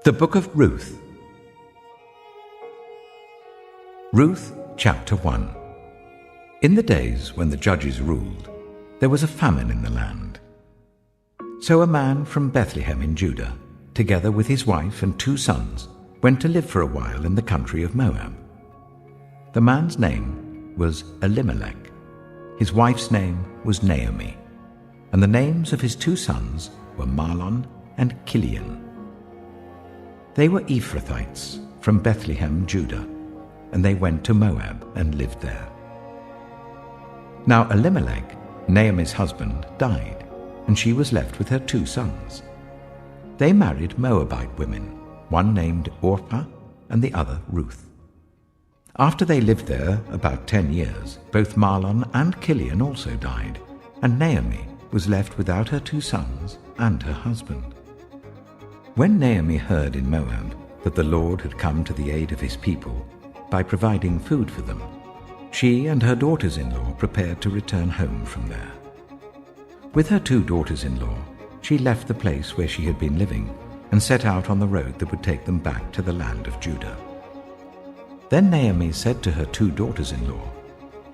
The Book of Ruth. Ruth Chapter 1. In the days when the judges ruled, there was a famine in the land. So a man from Bethlehem in Judah, together with his wife and 2 sons, went to live for a while in the country of Moab. The man's name was Elimelech. His wife's name was Naomi, and the names of his 2 sons were Mahlon and Chilion. They were Ephrathites from Bethlehem, Judah, and they went to Moab and lived there. Now Elimelech, Naomi's husband, died, and she was left with her 2 sons. They married Moabite women, one named Orpah and the other Ruth. After they lived there about 10 years, both Mahlon and Chilion also died, and Naomi was left without her 2 sons and her husband. When Naomi heard in Moab that the Lord had come to the aid of his people by providing food for them, she and her daughters-in-law prepared to return home from there. With her 2 daughters-in-law, she left the place where she had been living and set out on the road that would take them back to the land of Judah. Then Naomi said to her 2 daughters-in-law,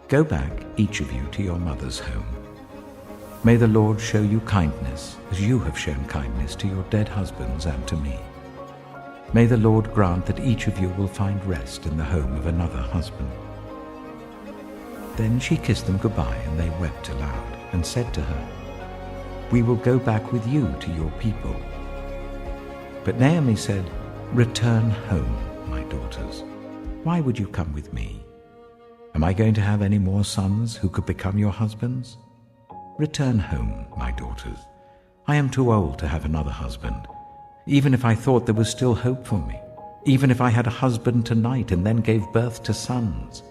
"Go back, each of you, to your mother's home. May the Lord show you kindness as you have shown kindness to your dead husbands and to me. May the Lord grant that each of you will find rest in the home of another husband." Then she kissed them goodbye, and they wept aloud and said to her, "We will go back with you to your people." But Naomi said, "Return home, my daughters. Why would you come with me? Am I going to have any more sons who could become your husbands? Return home, my daughters. I am too old to have another husband. Even if I thought there was still hope for me, even if I had a husband tonight and then gave birth to sons,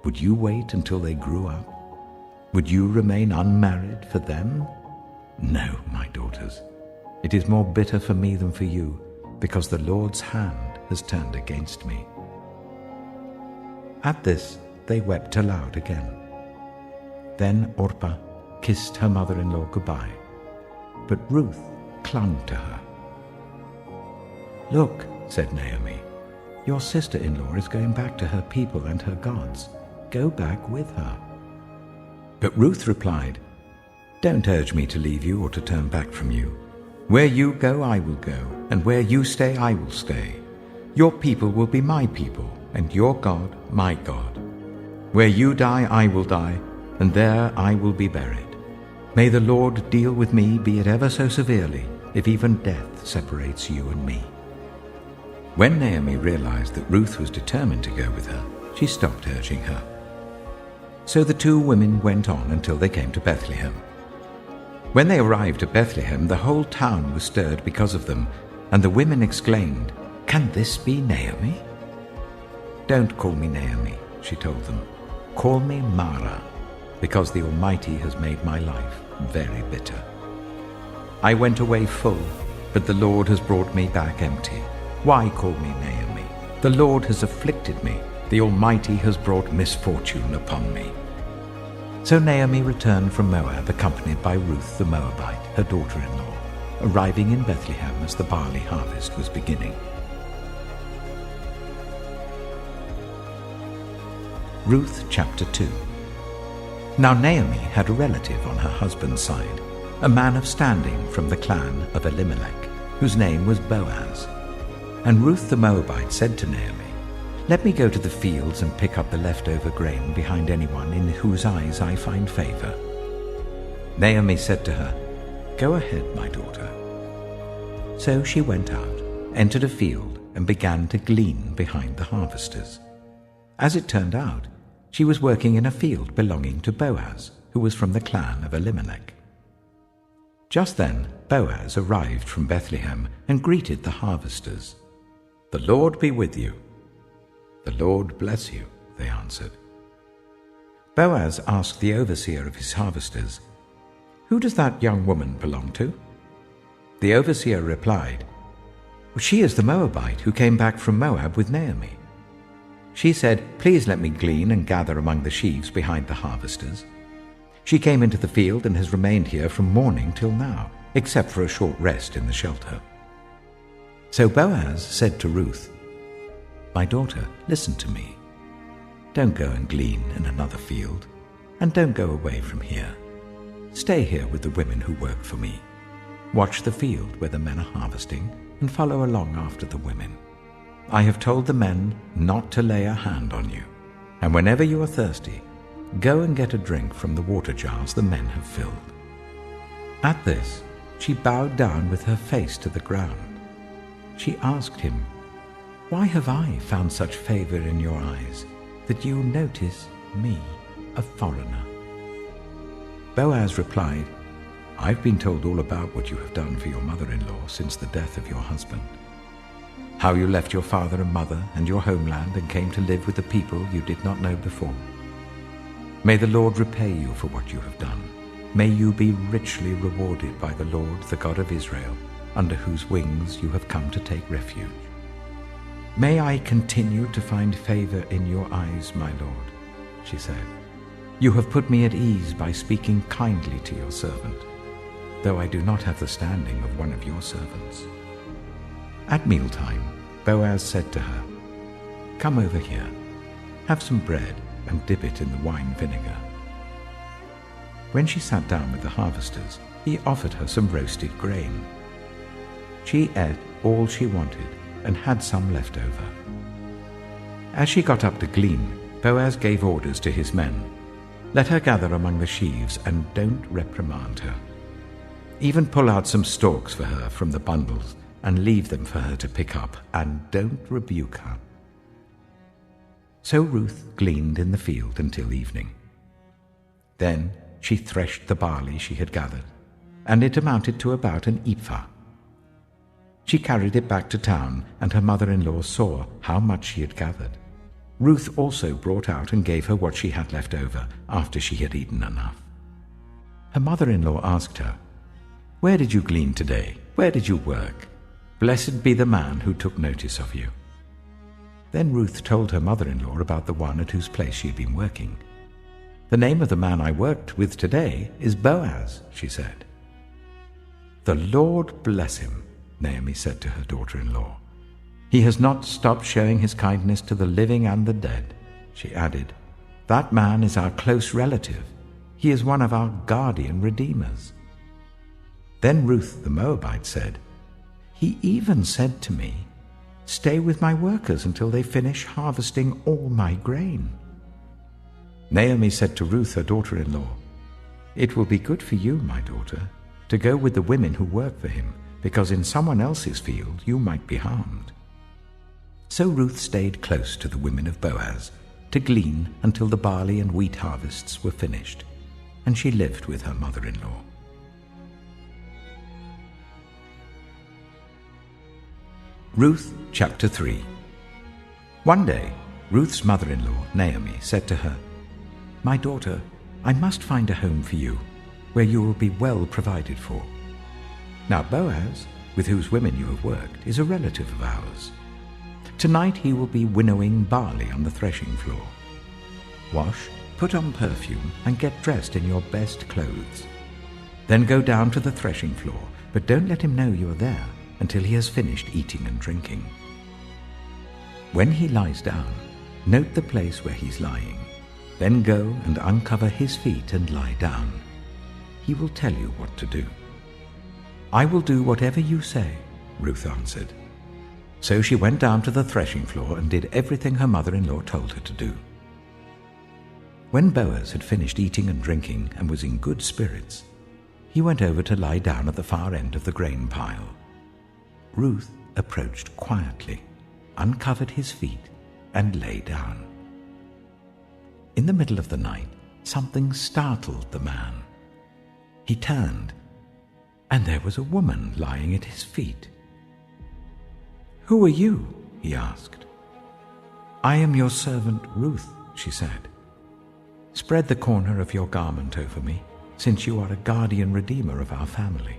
would you wait until they grew up? Would you remain unmarried for them? No, my daughters. It is more bitter for me than for you, because the Lord's hand has turned against me." At this they wept aloud again. Then Orpah kissed her mother-in-law goodbye, but Ruth clung to her. "Look," said Naomi, "your sister-in-law is going back to her people and her gods. Go back with her." But Ruth replied, "Don't urge me to leave you or to turn back from you. Where you go, I will go, and where you stay, I will stay. Your people will be my people, and your God, my God. Where you die, I will die, and there I will be buried. May the Lord deal with me, be it ever so severely, if even death separates you and me." When Naomi realized that Ruth was determined to go with her, she stopped urging her. So the 2 women went on until they came to Bethlehem. When they arrived at Bethlehem, the whole town was stirred because of them, and the women exclaimed, "Can this be Naomi?" "Don't call me Naomi," she told them. "Call me Mara, because the Almighty has made my life very bitter. I went away full, but the Lord has brought me back empty. Why call me Naomi? The Lord has afflicted me. The Almighty has brought misfortune upon me." So Naomi returned from Moab, accompanied by Ruth the Moabite, her daughter-in-law, arriving in Bethlehem as the barley harvest was beginning. Ruth Chapter 2. Now Naomi had a relative on her husband's side, a man of standing from the clan of Elimelech, whose name was Boaz. And Ruth the Moabite said to Naomi, "Let me go to the fields and pick up the leftover grain behind anyone in whose eyes I find favor." Naomi said to her, "Go ahead, my daughter." So she went out, entered a field, and began to glean behind the harvesters. As it turned out, she was working in a field belonging to Boaz, who was from the clan of Elimelech. Just then Boaz arrived from Bethlehem and greeted the harvesters. "The Lord be with you." "The Lord bless you," they answered. Boaz asked the overseer of his harvesters, "Who does that young woman belong to?" The overseer replied, "She is the Moabite who came back from Moab with Naomi. She said, 'Please let me glean and gather among the sheaves behind the harvesters.' She came into the field and has remained here from morning till now, except for a short rest in the shelter." So Boaz said to Ruth, "My daughter, listen to me. Don't go and glean in another field, and don't go away from here. Stay here with the women who work for me. Watch the field where the men are harvesting, and follow along after the women. I have told the men not to lay a hand on you, and whenever you are thirsty, go and get a drink from the water jars the men have filled." At this, she bowed down with her face to the ground. She asked him, "Why have I found such favor in your eyes, that you notice me, a foreigner?" Boaz replied, "I've been told all about what you have done for your mother-in-law since the death of your husband. How you left your father and mother and your homeland and came to live with the people you did not know before. May the Lord repay you for what you have done. May you be richly rewarded by the Lord, the God of Israel, under whose wings you have come to take refuge. May I continue to find favor in your eyes, my Lord," she said. "You have put me at ease by speaking kindly to your servant, though I do not have the standing of one of your servants." At mealtime, Boaz said to her, "Come over here, have some bread and dip it in the wine vinegar." When she sat down with the harvesters, he offered her some roasted grain. She ate all she wanted and had some left over. As she got up to glean, Boaz gave orders to his men, "Let her gather among the sheaves and don't reprimand her. Even pull out some stalks for her from the bundles and leave them for her to pick up, and don't rebuke her." So Ruth gleaned in the field until evening. Then she threshed the barley she had gathered, and it amounted to about an ephah. She carried it back to town, and her mother-in-law saw how much she had gathered. Ruth also brought out and gave her what she had left over after she had eaten enough. Her mother-in-law asked her, "Where did you glean today? Where did you work? Blessed be the man who took notice of you." Then Ruth told her mother-in-law about the one at whose place she had been working. "The name of the man I worked with today is Boaz," she said. "The Lord bless him," Naomi said to her daughter-in-law. "He has not stopped showing his kindness to the living and the dead." She added, "That man is our close relative. He is one of our guardian redeemers." Then Ruth the Moabite said, "He even said to me, 'Stay with my workers until they finish harvesting all my grain.'" Naomi said to Ruth, her daughter-in-law, "It will be good for you, my daughter, to go with the women who work for him, because in someone else's field you might be harmed." So Ruth stayed close to the women of Boaz to glean until the barley and wheat harvests were finished, and she lived with her mother-in-law. Ruth Chapter 3. One day, Ruth's mother-in-law, Naomi, said to her, "My daughter, I must find a home for you, where you will be well provided for. Now Boaz, with whose women you have worked, is a relative of ours. Tonight he will be winnowing barley on the threshing floor. Wash, put on perfume, and get dressed in your best clothes. Then go down to the threshing floor, but don't let him know you are there until he has finished eating and drinking. When he lies down, note the place where he's lying. Then go and uncover his feet and lie down. He will tell you what to do." "I will do whatever you say," Ruth answered. So she went down to the threshing floor and did everything her mother-in-law told her to do. When Boaz had finished eating and drinking and was in good spirits, he went over to lie down at the far end of the grain pile. Ruth approached quietly, uncovered his feet, and lay down. In the middle of the night, something startled the man. He turned, and there was a woman lying at his feet. "Who are you?" he asked. "I am your servant Ruth," she said. "Spread the corner of your garment over me, since you are a guardian redeemer of our family."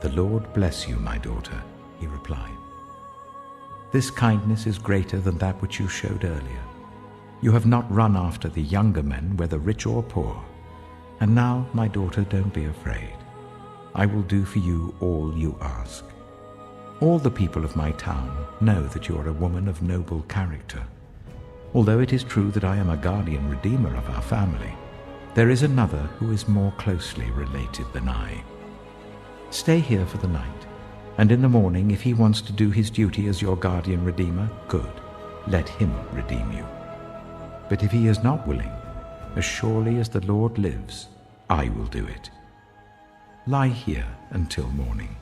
"The Lord bless you, my daughter," he replied. "This kindness is greater than that which you showed earlier. You have not run after the younger men, whether rich or poor. And now, my daughter, don't be afraid. I will do for you all you ask." All the people of my town know that you are a woman of noble character. Although it is true that I am a guardian redeemer of our family, there is another who is more closely related than I. Stay here for the night, and in the morning, if he wants to do his duty as your guardian redeemer, good, let him redeem you. But if he is not willing, as surely as the Lord lives, I will do it. Lie here until morning."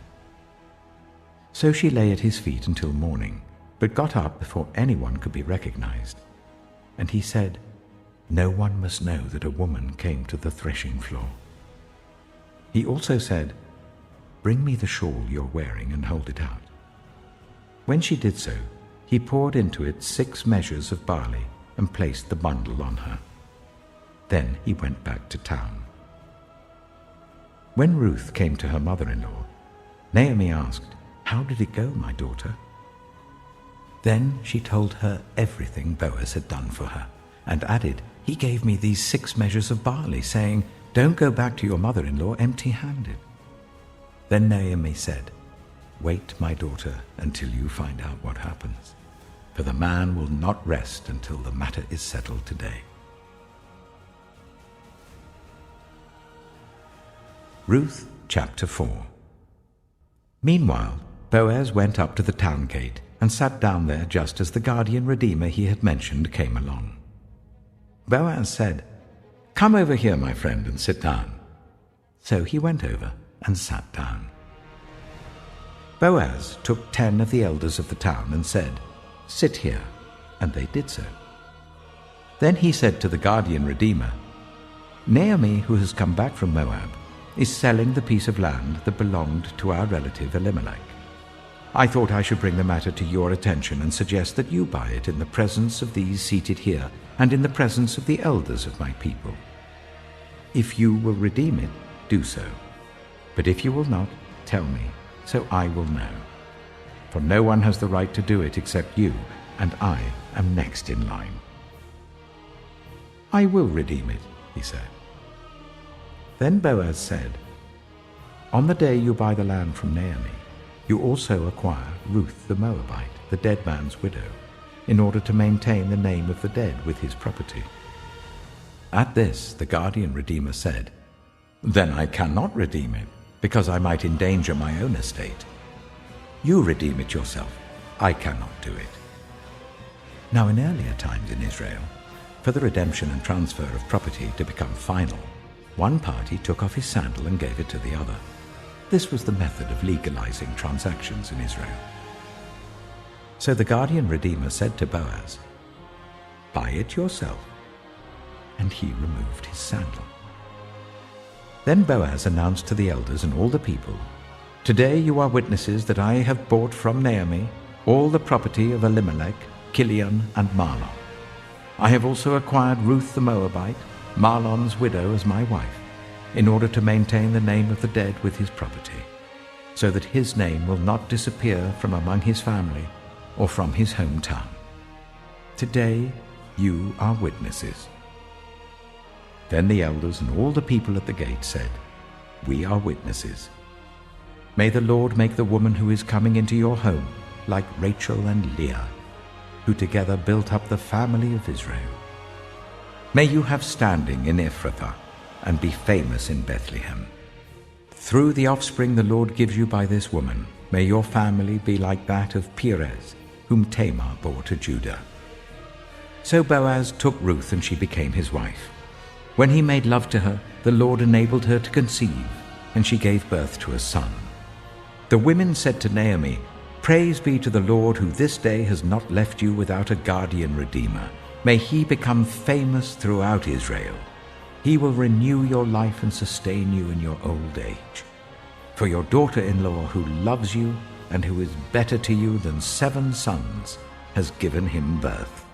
So she lay at his feet until morning, but got up before anyone could be recognized. And he said, "No one must know that a woman came to the threshing floor." He also said, "Bring me the shawl you're wearing and hold it out." When she did so, he poured into it 6 measures of barley and placed the bundle on her. Then he went back to town. When Ruth came to her mother-in-law, Naomi asked, "How did it go, my daughter?" Then she told her everything Boaz had done for her, and added, "He gave me these 6 measures of barley, saying, 'Don't go back to your mother-in-law empty-handed.'" Then Naomi said, "Wait, my daughter, until you find out what happens, for the man will not rest until the matter is settled today." Ruth Chapter 4. Meanwhile, Boaz went up to the town gate and sat down there just as the guardian redeemer he had mentioned came along. Boaz said, "Come over here, my friend, and sit down." So he went over and sat down. Boaz took 10 of the elders of the town and said, "Sit here," and they did so. Then he said to the guardian redeemer, "Naomi, who has come back from Moab, is selling the piece of land that belonged to our relative Elimelech. I thought I should bring the matter to your attention and suggest that you buy it in the presence of these seated here and in the presence of the elders of my people. If you will redeem it, do so. But if you will not, tell me, so I will know. For no one has the right to do it except you, and I am next in line." "I will redeem it," he said. Then Boaz said, "On the day you buy the land from Naomi, you also acquire Ruth the Moabite, the dead man's widow, in order to maintain the name of the dead with his property." At this the guardian redeemer said, "Then I cannot redeem it, because I might endanger my own estate. You redeem it yourself. I cannot do it." Now in earlier times in Israel, for the redemption and transfer of property to become final, one party took off his sandal and gave it to the other. This was the method of legalizing transactions in Israel. So the guardian redeemer said to Boaz, "Buy it yourself." And he removed his sandal. Then Boaz announced to the elders and all the people, "Today you are witnesses that I have bought from Naomi all the property of Elimelech, Kilion, and Mahlon. I have also acquired Ruth the Moabite, Mahlon's widow, as my wife, in order to maintain the name of the dead with his property, so that his name will not disappear from among his family or from his hometown. Today you are witnesses." Then the elders and all the people at the gate said, "We are witnesses. May the Lord make the woman who is coming into your home like Rachel and Leah, who together built up the family of Israel. May you have standing in Ephrathah and be famous in Bethlehem. Through the offspring the Lord gives you by this woman, may your family be like that of Perez, whom Tamar bore to Judah." So Boaz took Ruth, and she became his wife. When he made love to her, the Lord enabled her to conceive, and she gave birth to a son. The women said to Naomi, "Praise be to the Lord, who this day has not left you without a guardian redeemer. May he become famous throughout Israel. He will renew your life and sustain you in your old age. For your daughter-in-law, who loves you and who is better to you than 7 sons, has given him birth."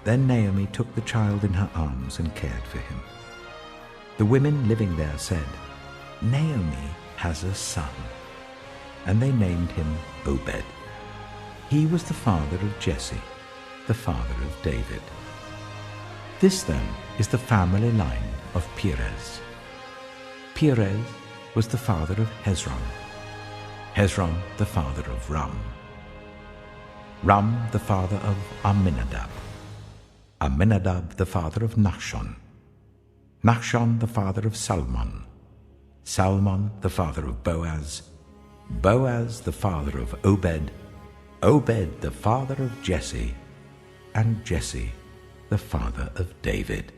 Then Naomi took the child in her arms and cared for him. The women living there said, "Naomi has a son." And they named him Obed. He was the father of Jesse, the father of David. This then is the family line of Perez. Perez was the father of Hezron. Hezron the father of Ram, Ram the father of Amminadab, Amminadab the father of Nachshon, Nachshon the father of Salmon, Salmon the father of Boaz, Boaz the father of Obed, Obed the father of Jesse, and Jesse the father of David.